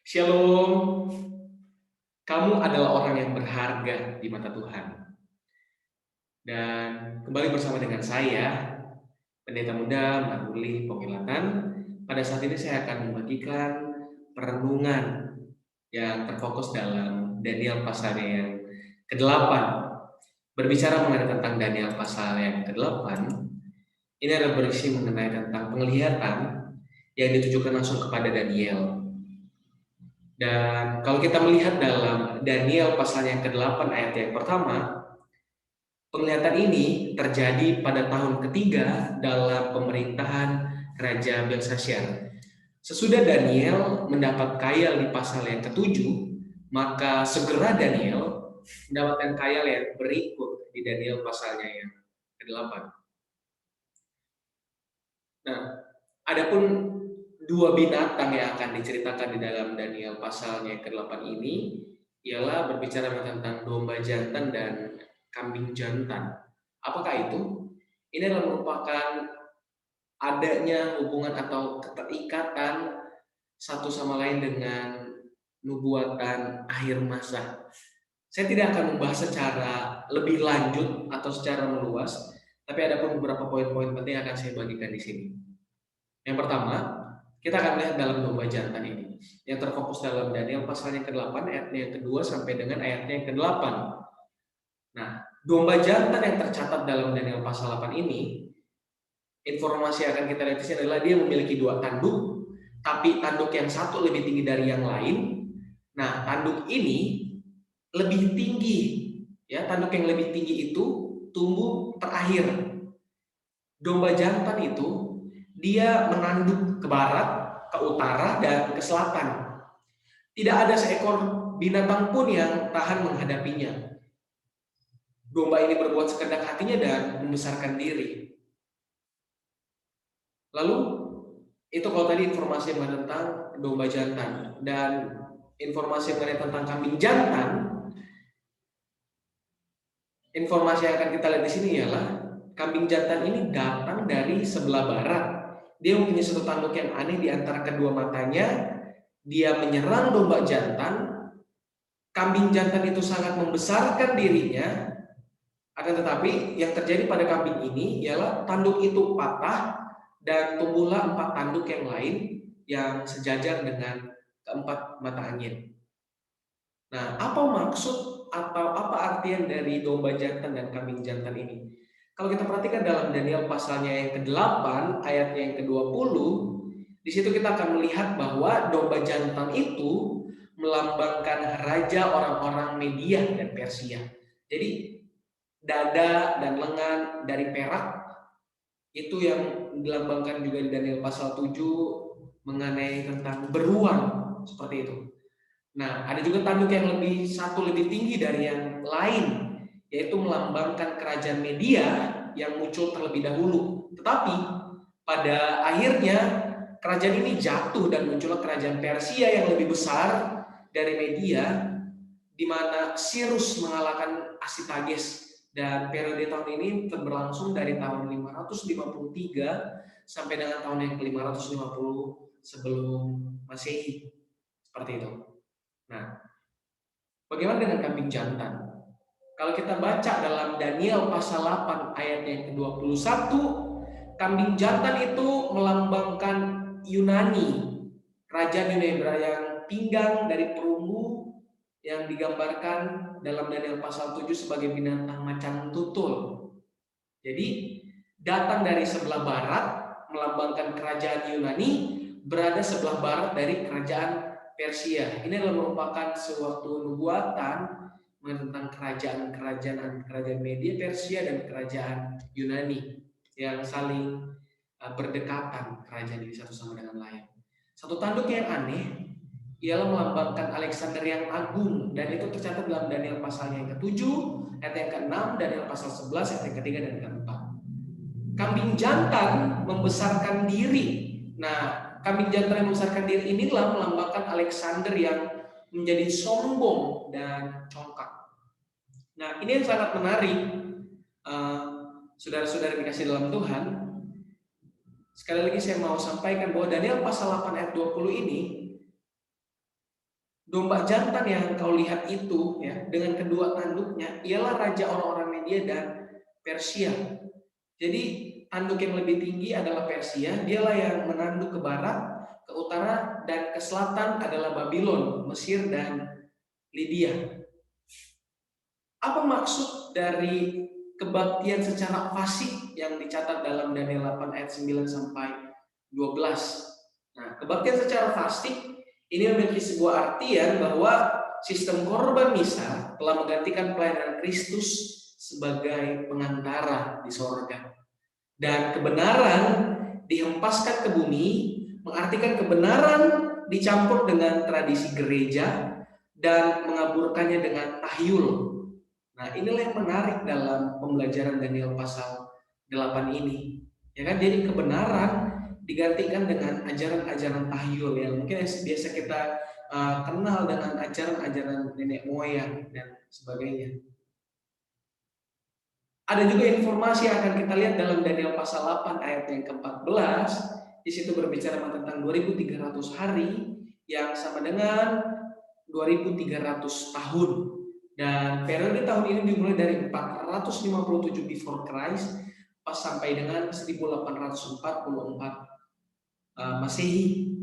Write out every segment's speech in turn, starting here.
Shalom, kamu adalah orang yang berharga di mata Tuhan. Dan kembali bersama dengan saya, Pendeta Muda Maruli Pongilatan. Pada saat ini saya akan membagikan perenungan yang terfokus dalam Daniel pasal yang ke-8. Berbicara mengenai tentang Daniel pasal yang ke-8, ini adalah berisi mengenai tentang penglihatan yang ditujukan langsung kepada Daniel. Dan kalau kita melihat dalam Daniel pasal yang ke-8 ayat yang pertama, penglihatan ini terjadi pada tahun ketiga dalam pemerintahan Raja Belsasyar. Sesudah Daniel mendapat kail di pasal yang ketujuh, maka segera Daniel mendapatkan kail yang berikut di Daniel pasalnya yang ke-8. Nah, adapun dua binatang yang akan diceritakan di dalam Daniel pasalnya ke-8 ini ialah berbicara tentang domba jantan dan kambing jantan. Apakah itu? Ini adalah merupakan adanya hubungan atau keterikatan satu sama lain dengan nubuatan akhir masa. Saya tidak akan membahas secara lebih lanjut atau secara meluas, tapi ada pun beberapa poin-poin penting yang akan saya bagikan di sini. Yang pertama, kita akan lihat dalam domba jantan ini yang terfokus dalam Daniel pasalnya ke-8 ayatnya yang kedua sampai dengan ayatnya yang ke-8. Nah, domba jantan yang tercatat dalam Daniel pasal 8 ini, informasi yang akan kita lihat di sini adalah dia memiliki dua tanduk, tapi tanduk yang satu lebih tinggi dari yang lain. Nah, tanduk ini lebih tinggi, ya, tanduk yang lebih tinggi itu tumbuh terakhir. Domba jantan itu dia menanduk ke barat, ke utara, dan ke selatan. Tidak ada seekor binatang pun yang tahan menghadapinya. Domba ini berbuat sekehendak hatinya dan membesarkan diri. Lalu, itu kalau tadi informasi mengenai tentang domba jantan. Dan informasi mengenai tentang kambing jantan, informasi yang akan kita lihat di sini ialah kambing jantan ini datang dari sebelah barat. Dia mempunyai satu tanduk yang aneh di antara kedua matanya. Dia menyerang domba jantan. Kambing jantan itu sangat membesarkan dirinya. Akan tetapi yang terjadi pada kambing ini ialah tanduk itu patah dan tumbuhlah 4 tanduk yang lain yang sejajar dengan keempat mata angin. Nah, apa maksud atau apa artian dari domba jantan dan kambing jantan ini? Kalau kita perhatikan dalam Daniel pasalnya yang ke-8, ayatnya yang ke-20, di situ kita akan melihat bahwa domba jantan itu melambangkan raja orang-orang Media dan Persia. Jadi dada dan lengan dari perak itu yang dilambangkan juga di Daniel pasal 7 mengenai tentang beruang seperti itu. Nah, ada juga tanduk yang satu lebih tinggi dari yang lain, yaitu melambangkan kerajaan Media yang muncul terlebih dahulu. Tetapi pada akhirnya kerajaan ini jatuh dan muncullah kerajaan Persia yang lebih besar dari Media, di mana Cyrus mengalahkan Asitages, dan periode tahun ini berlangsung dari tahun 553 sampai dengan tahun yang ke-550 sebelum Masehi. Seperti itu. Nah, bagaimana dengan kambing jantan? Kalau kita baca dalam Daniel pasal 8 ayat yang ke-21, kambing jantan itu melambangkan Yunani, kerajaan Yunani yang pinggang dari perunggu yang digambarkan dalam Daniel pasal 7 sebagai binatang macan tutul. Jadi datang dari sebelah barat melambangkan kerajaan Yunani, berada sebelah barat dari kerajaan Persia. Ini adalah merupakan suatu nubuatan tentang kerajaan Media, Persia, dan kerajaan Yunani yang saling berdekatan kerajaan ini satu sama dengan lain. Satu tanduk yang aneh ialah melambangkan Alexander yang agung, dan itu tercatat dalam Daniel pasal yang ke-7, ayat yang ke-6, Daniel pasal 11, ayat yang ke-3 dan ke-4. Kambing jantan membesarkan diri. Nah, kambing jantan yang membesarkan diri inilah melambangkan Alexander yang menjadi sombong dan congkak. Nah, ini yang sangat menarik, saudara-saudara dikasih dalam Tuhan. Sekali lagi saya mau sampaikan bahwa Daniel pasal 8 ayat 20 ini Domba jantan yang kau lihat itu ya dengan kedua tanduknya ialah raja orang-orang Media dan Persia. Jadi tanduk yang lebih tinggi adalah Persia, dialah yang menanduk ke barat, ke utara, dan ke selatan adalah Babylon, Mesir, dan Lydia. Apa maksud dari kebaktian secara fasik yang dicatat dalam Daniel 8 ayat 9 sampai 12? Nah, kebaktian secara fasik ini memiliki sebuah artian bahwa sistem korban misa telah menggantikan pelayanan Kristus sebagai pengantara di sorga. Dan kebenaran dihempaskan ke bumi, mengartikan kebenaran dicampur dengan tradisi gereja dan mengaburkannya dengan tahyul. Nah, inilah yang menarik dalam pembelajaran Daniel pasal 8 ini. Ya kan, jadi kebenaran digantikan dengan ajaran-ajaran tahyul yang mungkin biasa kita kenal dengan ajaran-ajaran nenek moyang dan sebagainya. Ada juga informasi yang akan kita lihat dalam Daniel pasal 8 ayat yang ke-14. Di situ berbicara tentang 2300 hari yang sama dengan 2300 tahun. Dan periode tahun ini dimulai dari 457 before Christ pas sampai dengan 1844 Masehi.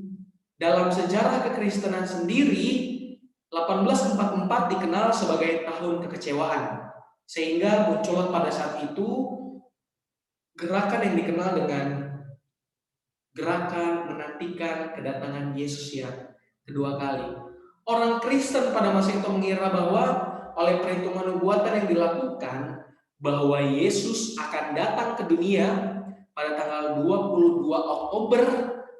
Dalam sejarah kekristenan sendiri, 1844 dikenal sebagai tahun kekecewaan. Sehingga muncullah pada saat itu gerakan yang dikenal dengan gerakan menantikan kedatangan Yesus yang kedua kali. Orang Kristen pada masa itu mengira bahwa oleh perhitungan nubuatan yang dilakukan bahwa Yesus akan datang ke dunia pada tanggal 22 Oktober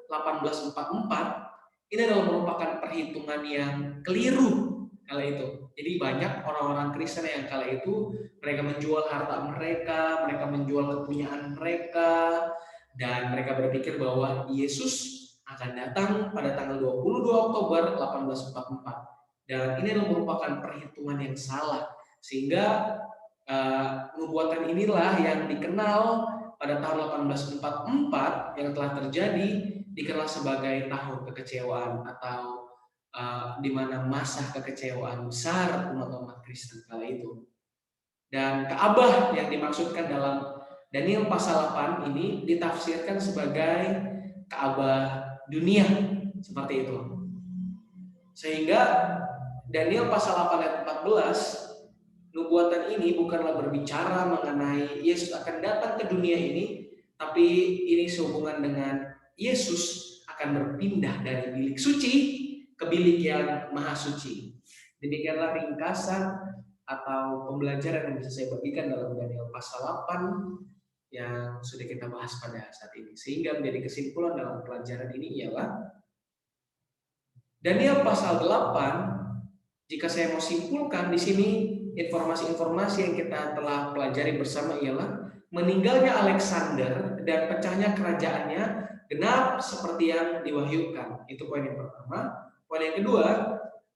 1844. Ini adalah merupakan perhitungan yang keliru kala itu. Jadi banyak orang-orang Kristen yang kala itu mereka menjual harta mereka, mereka menjual kepunyaan mereka, dan mereka berpikir bahwa Yesus akan datang pada tanggal 22 Oktober 1844. Dan ini adalah merupakan perhitungan yang salah. Sehingga nubuatan inilah yang dikenal pada tahun 1844 yang telah terjadi dikenal sebagai tahun kekecewaan atau di mana masa kekecewaan besar umat-umat Kristen kala itu. Dan Ka'bah yang dimaksudkan dalam Daniel pasal 8 ini ditafsirkan sebagai Ka'bah dunia, seperti itu. Sehingga Daniel pasal 8 ayat 14, nubuatan ini bukanlah berbicara mengenai Yesus akan datang ke dunia ini, tapi ini sehubungan dengan Yesus akan berpindah dari bilik suci ke bilik yang maha suci. Demikianlah ringkasan atau pembelajaran yang bisa saya bagikan dalam Daniel pasal 8 yang sudah kita bahas pada saat ini. Sehingga menjadi kesimpulan dalam pelajaran ini ialah Daniel pasal 8, jika saya mau simpulkan di sini informasi-informasi yang kita telah pelajari bersama ialah meninggalnya Alexander dan pecahnya kerajaannya genap seperti yang diwahyukan. Itu poin yang pertama. Poin yang kedua,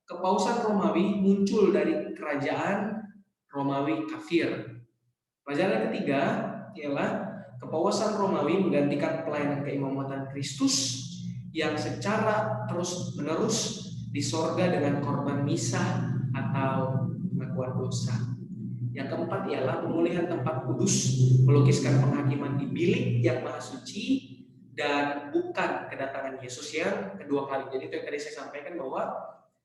kepausan Romawi muncul dari kerajaan Romawi kafir. Pelajaran yang ketiga ialah kepausan Romawi menggantikan pelayanan keimamatan Kristus yang secara terus-menerus di sorga dengan korban misa atau pengakuan dosa. Yang keempat ialah pemulihan tempat kudus, melukiskan penghakiman di bilik yang maha suci, dan bukan kedatangan Yesus yang kedua kali. Jadi itu yang tadi saya sampaikan bahwa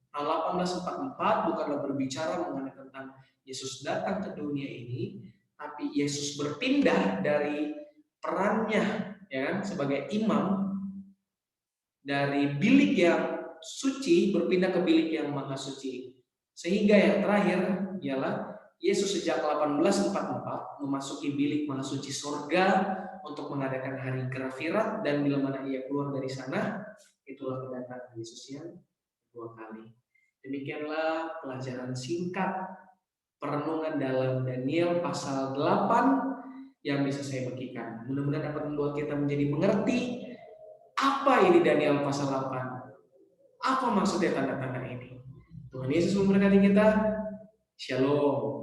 tahun 1844 bukanlah berbicara mengenai tentang Yesus datang ke dunia ini, tapi Yesus berpindah dari perannya ya sebagai imam dari bilik yang suci berpindah ke bilik yang maha suci. Sehingga yang terakhir ialah Yesus sejak 1844 memasuki bilik maha suci sorga untuk mengadakan hari Kerafirat, dan bila mana ia keluar dari sana, itulah kedatangan Yesus yang kedua kali. Demikianlah pelajaran singkat perenungan dalam Daniel pasal 8 yang bisa saya bagikan. Mudah-mudahan dapat membuat kita menjadi mengerti apa ini Daniel pasal 8. Apa maksudnya tanda-tanda ini? Tuhan Yesus memberkati kita. Shalom.